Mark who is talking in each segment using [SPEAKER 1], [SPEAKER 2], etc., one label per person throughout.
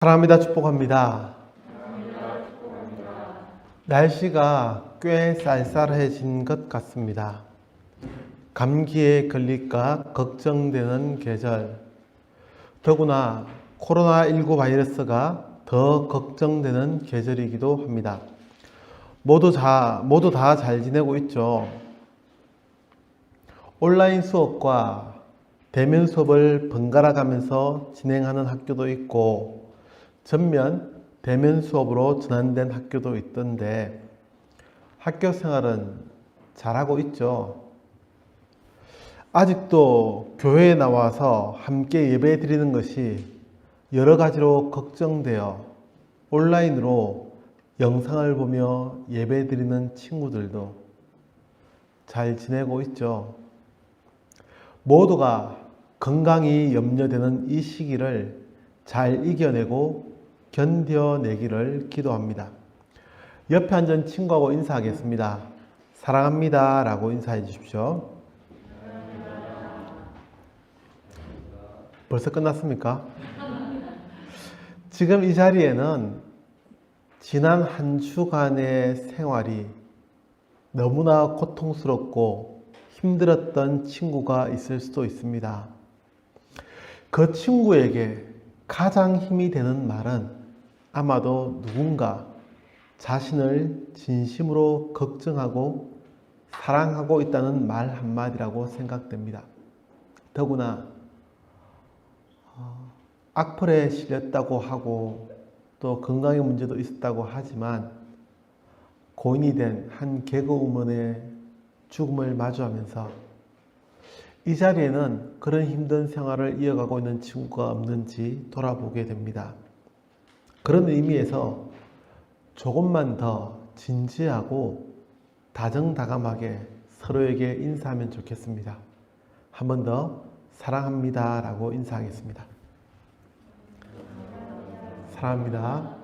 [SPEAKER 1] 사랑합니다. 축복합니다. 날씨가 꽤 쌀쌀해진 것 같습니다. 감기에 걸릴까 걱정되는 계절, 더구나 코로나19 바이러스가 더 걱정되는 계절이기도 합니다. 모두 다 잘 지내고 있죠. 온라인 수업과 대면 수업을 번갈아 가면서 진행하는 학교도 있고 전면 대면 수업으로 전환된 학교도 있던데 학교 생활은 잘하고 있죠. 아직도 교회에 나와서 함께 예배 드리는 것이 여러 가지로 걱정되어 온라인으로 영상을 보며 예배 드리는 친구들도 잘 지내고 있죠. 모두가 건강이 염려되는 이 시기를 잘 이겨내고 견뎌내기를 기도합니다. 옆에 앉은 친구하고 인사하겠습니다. 사랑합니다 라고 인사해 주십시오. 벌써 끝났습니까? 지금 이 자리에는 지난 한 주간의 생활이 너무나 고통스럽고 힘들었던 친구가 있을 수도 있습니다. 그 친구에게 가장 힘이 되는 말은 아마도 누군가 자신을 진심으로 걱정하고 사랑하고 있다는 말 한마디라고 생각됩니다. 더구나 악플에 실렸다고 하고 또 건강의 문제도 있었다고 하지만 고인이 된 한 개그우먼의 죽음을 마주하면서 이 자리에는 그런 힘든 생활을 이어가고 있는 친구가 없는지 돌아보게 됩니다. 그런 의미에서 조금만 더 진지하고 다정다감하게 서로에게 인사하면 좋겠습니다. 한 번 더 사랑합니다 라고 인사하겠습니다. 사랑합니다.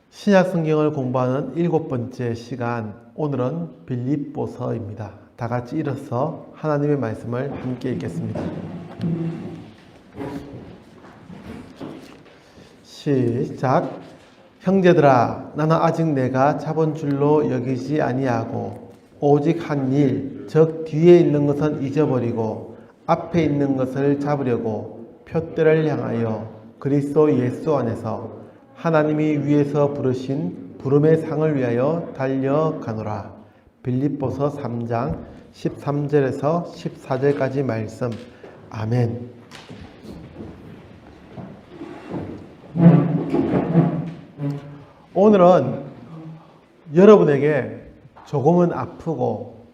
[SPEAKER 1] 신약 성경을 공부하는 7번째 시간, 오늘은 빌립보서입니다. 다 같이 일어서 하나님의 말씀을 함께 읽겠습니다. 시작. 형제들아, 나는 아직 내가 잡은 줄로 여기지 아니하고 오직 한 일, 즉 뒤에 있는 것은 잊어버리고 앞에 있는 것을 잡으려고 표대를 향하여 그리스도 예수 안에서 하나님이 위에서 부르신 부름의 상을 위하여 달려가노라. 빌립보서 3장 13절에서 14절까지 말씀. 아멘. 오늘은 여러분에게 조금은 아프고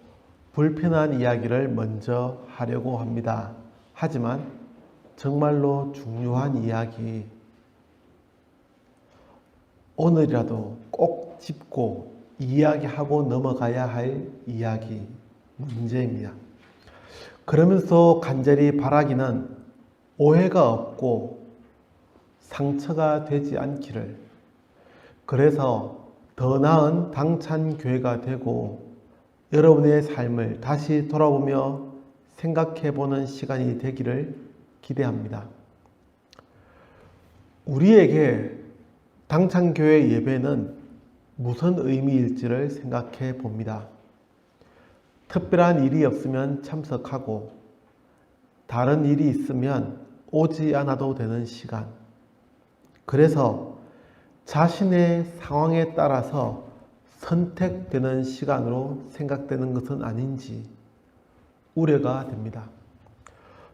[SPEAKER 1] 불편한 이야기를 먼저 하려고 합니다. 하지만 정말로 중요한 이야기, 오늘이라도 꼭 짚고 이야기하고 넘어가야 할 이야기, 문제입니다. 그러면서 간절히 바라기는 오해가 없고 상처가 되지 않기를, 그래서 더 나은 당찬교회가 되고 여러분의 삶을 다시 돌아보며 생각해보는 시간이 되기를 기대합니다. 우리에게 당찬교회 예배는 무슨 의미일지를 생각해 봅니다. 특별한 일이 없으면 참석하고 다른 일이 있으면 오지 않아도 되는 시간. 그래서 자신의 상황에 따라서 선택되는 시간으로 생각되는 것은 아닌지 우려가 됩니다.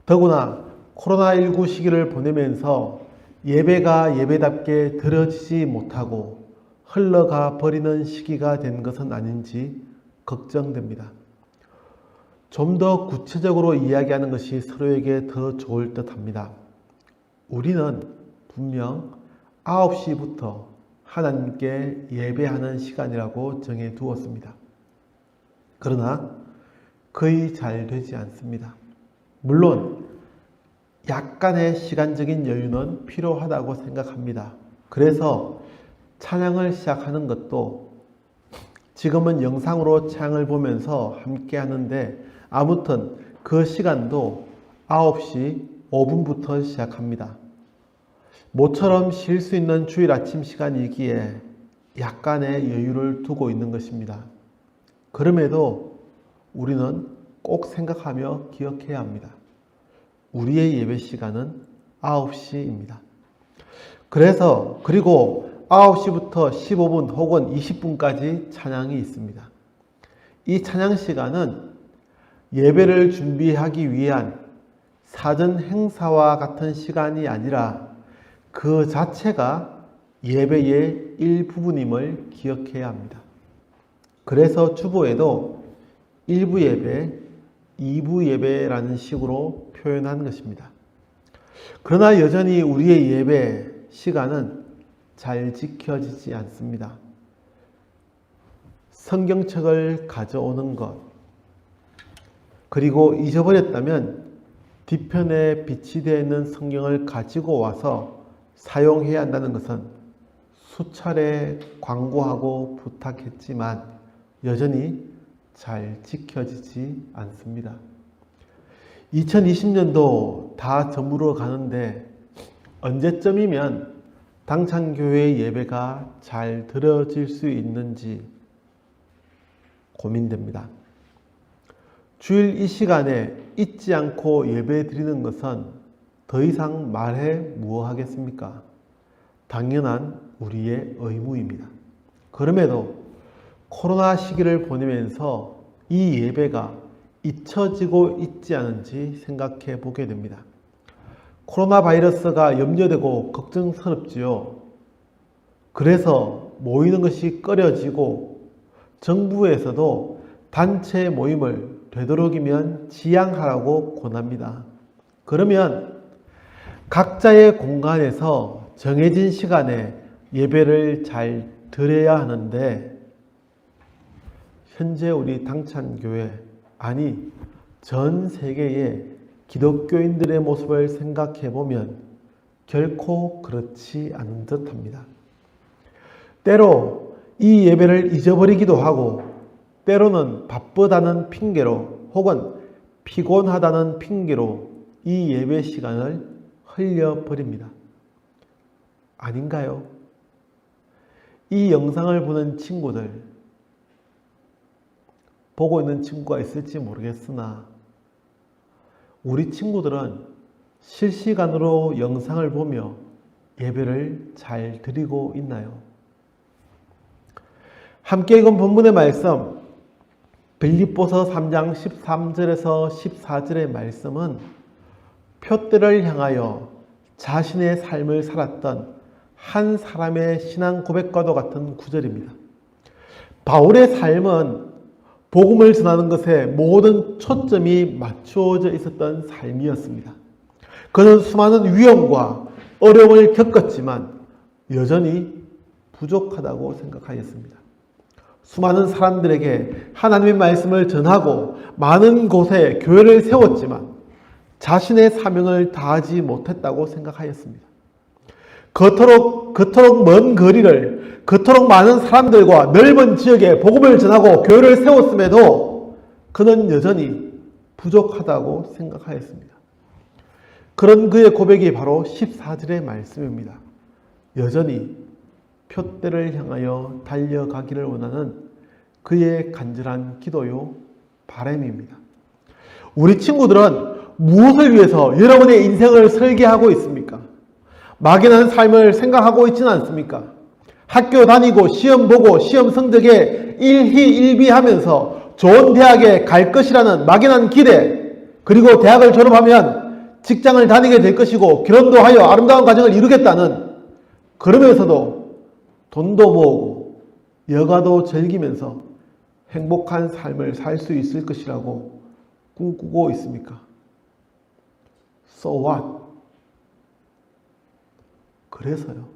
[SPEAKER 1] 더구나 코로나19 시기를 보내면서 예배가 예배답게 드려지지 못하고 흘러가 버리는 시기가 된 것은 아닌지 걱정됩니다. 좀 더 구체적으로 이야기하는 것이 서로에게 더 좋을 듯 합니다. 우리는 분명 9시부터 하나님께 예배하는 시간이라고 정해 두었습니다. 그러나 거의 잘 되지 않습니다. 물론 약간의 시간적인 여유는 필요하다고 생각합니다. 그래서 찬양을 시작하는 것도 지금은 영상으로 찬양을 보면서 함께 하는데 아무튼 그 시간도 9시 5분부터 시작합니다. 모처럼 쉴 수 있는 주일 아침 시간이기에 약간의 여유를 두고 있는 것입니다. 그럼에도 우리는 꼭 생각하며 기억해야 합니다. 우리의 예배 시간은 9시입니다. 그리고 9시부터 15분 혹은 20분까지 찬양이 있습니다. 이 찬양 시간은 예배를 준비하기 위한 사전 행사와 같은 시간이 아니라 그 자체가 예배의 일부분임을 기억해야 합니다. 그래서 주보에도 1부 예배, 2부 예배라는 식으로 표현한 것입니다. 그러나 여전히 우리의 예배 시간은 잘 지켜지지 않습니다. 성경책을 가져오는 것, 그리고 잊어버렸다면 뒤편에 비치되어 있는 성경을 가지고 와서 사용해야 한다는 것은 수차례 광고하고 부탁했지만 여전히 잘 지켜지지 않습니다. 2020년도 다 저물어 가는데 언제쯤이면 당찬교회 예배가 잘 드려질 수 있는지 고민됩니다. 주일 이 시간에 잊지 않고 예배 드리는 것은 더 이상 말해 무엇하겠습니까? 당연한 우리의 의무입니다. 그럼에도 코로나 시기를 보내면서 이 예배가 잊혀지고 있지 않은지 생각해 보게 됩니다. 코로나 바이러스가 염려되고 걱정스럽지요. 그래서 모이는 것이 꺼려지고 정부에서도 단체 모임을 되도록이면 지양하라고 권합니다. 그러면 각자의 공간에서 정해진 시간에 예배를 잘 드려야 하는데 현재 우리 당찬교회, 아니 전 세계의 기독교인들의 모습을 생각해 보면 결코 그렇지 않은 듯합니다. 때로 이 예배를 잊어버리기도 하고 때로는 바쁘다는 핑계로 혹은 피곤하다는 핑계로 이 예배 시간을 흘려버립니다. 아닌가요? 이 영상을 보는 친구들, 보고 있는 친구가 있을지 모르겠으나 우리 친구들은 실시간으로 영상을 보며 예배를 잘 드리고 있나요? 함께 읽은 본문의 말씀, 빌립보서 3장 13절에서 14절의 말씀은 표대를 향하여 자신의 삶을 살았던 한 사람의 신앙 고백과도 같은 구절입니다. 바울의 삶은 복음을 전하는 것에 모든 초점이 맞추어져 있었던 삶이었습니다. 그는 수많은 위험과 어려움을 겪었지만 여전히 부족하다고 생각하였습니다. 수많은 사람들에게 하나님의 말씀을 전하고 많은 곳에 교회를 세웠지만 자신의 사명을 다하지 못했다고 생각하였습니다. 그토록 먼 거리를 그토록 많은 사람들과 넓은 지역에 복음을 전하고 교회를 세웠음에도 그는 여전히 부족하다고 생각하였습니다. 그런 그의 고백이 바로 14절의 말씀입니다. 여전히 표대를 향하여 달려가기를 원하는 그의 간절한 기도요, 바람입니다. 우리 친구들은 무엇을 위해서 여러분의 인생을 설계하고 있습니까? 막연한 삶을 생각하고 있지는 않습니까? 학교 다니고 시험 보고 시험 성적에 일희일비하면서 좋은 대학에 갈 것이라는 막연한 기대, 그리고 대학을 졸업하면 직장을 다니게 될 것이고 결혼도 하여 아름다운 가정을 이루겠다는, 그러면서도 돈도 모으고 여가도 즐기면서 행복한 삶을 살 수 있을 것이라고 꿈꾸고 있습니까? So what? 그래서요.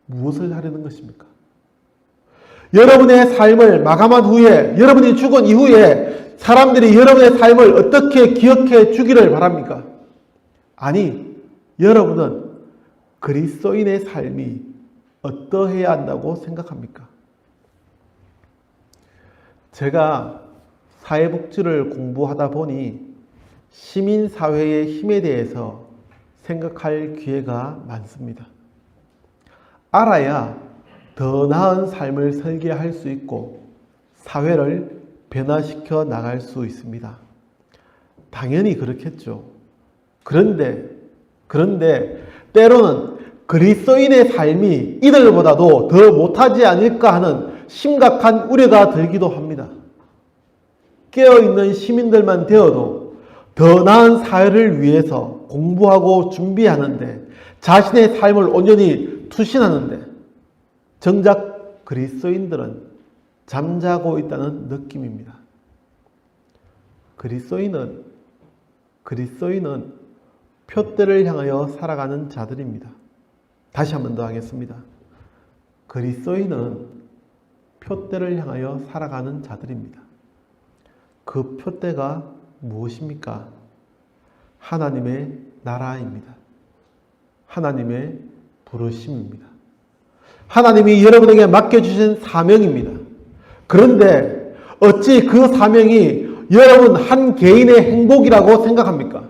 [SPEAKER 1] 무엇을 하려는 것입니까? 여러분의 삶을 마감한 후에, 여러분이 죽은 이후에 사람들이 여러분의 삶을 어떻게 기억해 주기를 바랍니까? 아니, 여러분은 그리스도인의 삶이 어떠해야 한다고 생각합니까? 제가 사회복지를 공부하다 보니 시민사회의 힘에 대해서 생각할 기회가 많습니다. 알아야 더 나은 삶을 설계할 수 있고 사회를 변화시켜 나갈 수 있습니다. 당연히 그렇겠죠. 그런데 때로는 그리스도인의 삶이 이들보다도 더 못하지 않을까 하는 심각한 우려가 들기도 합니다. 깨어있는 시민들만 되어도 더 나은 사회를 위해서 공부하고 준비하는데 자신의 삶을 온전히 투신하는데 정작 그리스도인들은 잠자고 있다는 느낌입니다. 그리스도인은 표대를 향하여 살아가는 자들입니다. 다시 한 번 더 하겠습니다. 그리스도인은 표대를 향하여 살아가는 자들입니다. 그 표대가 무엇입니까? 하나님의 나라입니다. 하나님의 부르심입니다. 하나님이 여러분에게 맡겨주신 사명입니다. 그런데 어찌 그 사명이 여러분 한 개인의 행복이라고 생각합니까?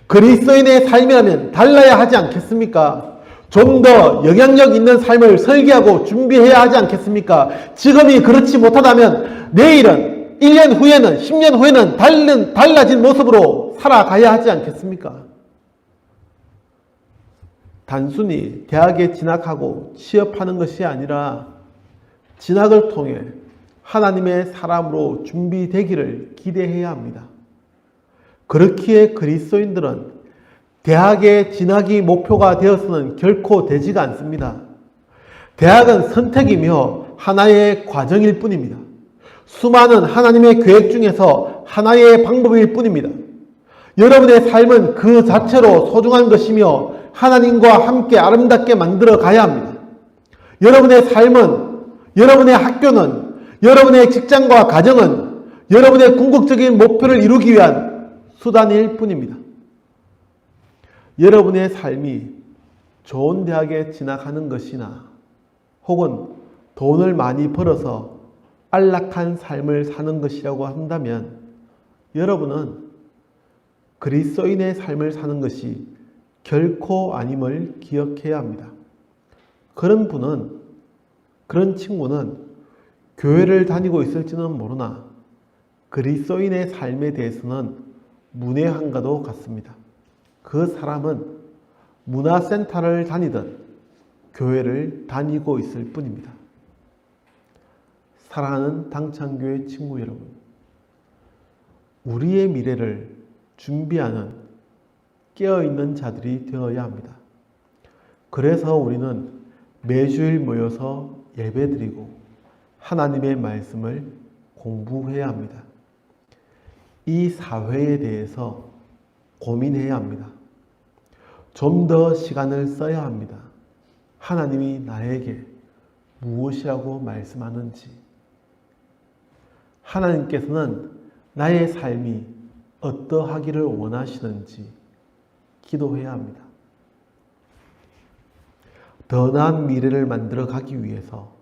[SPEAKER 1] 그리스도인의 삶이라면 달라야 하지 않겠습니까? 좀 더 영향력 있는 삶을 설계하고 준비해야 하지 않겠습니까? 지금이 그렇지 못하다면 내일은, 1년 후에는, 10년 후에는 달라진 모습으로 살아가야 하지 않겠습니까? 단순히 대학에 진학하고 취업하는 것이 아니라 진학을 통해 하나님의 사람으로 준비되기를 기대해야 합니다. 그렇기에 그리스도인들은 대학의 진학이 목표가 되어서는 결코 되지가 않습니다. 대학은 선택이며 하나의 과정일 뿐입니다. 수많은 하나님의 계획 중에서 하나의 방법일 뿐입니다. 여러분의 삶은 그 자체로 소중한 것이며 하나님과 함께 아름답게 만들어 가야 합니다. 여러분의 삶은, 여러분의 학교는, 여러분의 직장과 가정은 여러분의 궁극적인 목표를 이루기 위한 수단일 뿐입니다. 여러분의 삶이 좋은 대학에 진학하는 것이나 혹은 돈을 많이 벌어서 안락한 삶을 사는 것이라고 한다면 여러분은 그리스도인의 삶을 사는 것이 결코 아님을 기억해야 합니다. 그런 친구는 교회를 다니고 있을지는 모르나 그리스도인의 삶에 대해서는 문외한과도 같습니다. 그 사람은 문화센터를 다니든 교회를 다니고 있을 뿐입니다. 사랑하는 당창교회 친구 여러분, 우리의 미래를 준비하는 깨어있는 자들이 되어야 합니다. 그래서 우리는 매주일 모여서 예배드리고 하나님의 말씀을 공부해야 합니다. 이 사회에 대해서 고민해야 합니다. 좀 더 시간을 써야 합니다. 하나님이 나에게 무엇이라고 말씀하는지, 하나님께서는 나의 삶이 어떠하기를 원하시는지 기도해야 합니다. 더 나은 미래를 만들어 가기 위해서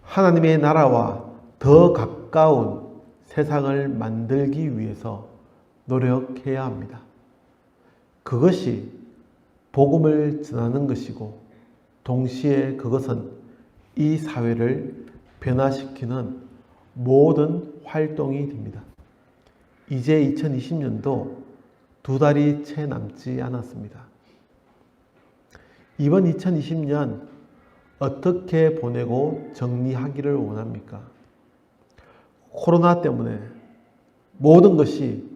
[SPEAKER 1] 하나님의 나라와 더 가까운 세상을 만들기 위해서 노력해야 합니다. 그것이 복음을 전하는 것이고 동시에 그것은 이 사회를 변화시키는 모든 활동이 됩니다. 이제 2020년도 2달이 채 남지 않았습니다. 이번 2020년 어떻게 보내고 정리하기를 원합니까? 코로나 때문에 모든 것이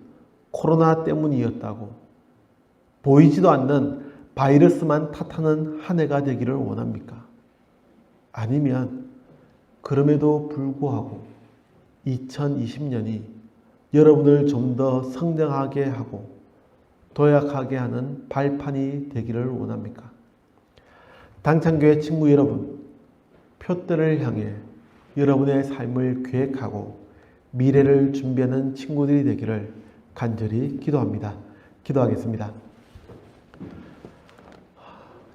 [SPEAKER 1] 코로나 때문이었다고 보이지도 않는 바이러스만 탓하는 한 해가 되기를 원합니까? 아니면 그럼에도 불구하고 2020년이 여러분을 좀 더 성장하게 하고 도약하게 하는 발판이 되기를 원합니까? 당창교회 친구 여러분, 표대를 향해 여러분의 삶을 계획하고 미래를 준비하는 친구들이 되기를 간절히 기도합니다. 기도하겠습니다.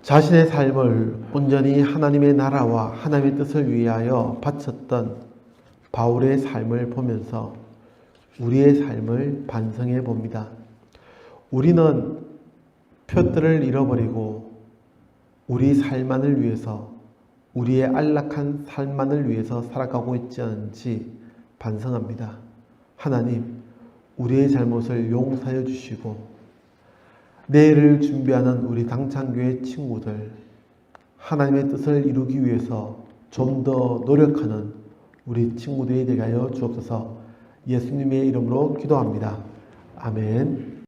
[SPEAKER 1] 자신의 삶을 온전히 하나님의 나라와 하나님의 뜻을 위하여 바쳤던 바울의 삶을 보면서 우리의 삶을 반성해 봅니다. 우리는 표들을 잃어버리고 우리 삶만을 위해서, 우리의 안락한 삶만을 위해서 살아가고 있지 않은지 반성합니다. 하나님, 우리의 잘못을 용서해 주시고 내일을 준비하는 우리 당창교회 친구들, 하나님의 뜻을 이루기 위해서 좀 더 노력하는 우리 친구들이 되게 하여 주옵소서. 예수님의 이름으로 기도합니다. 아멘.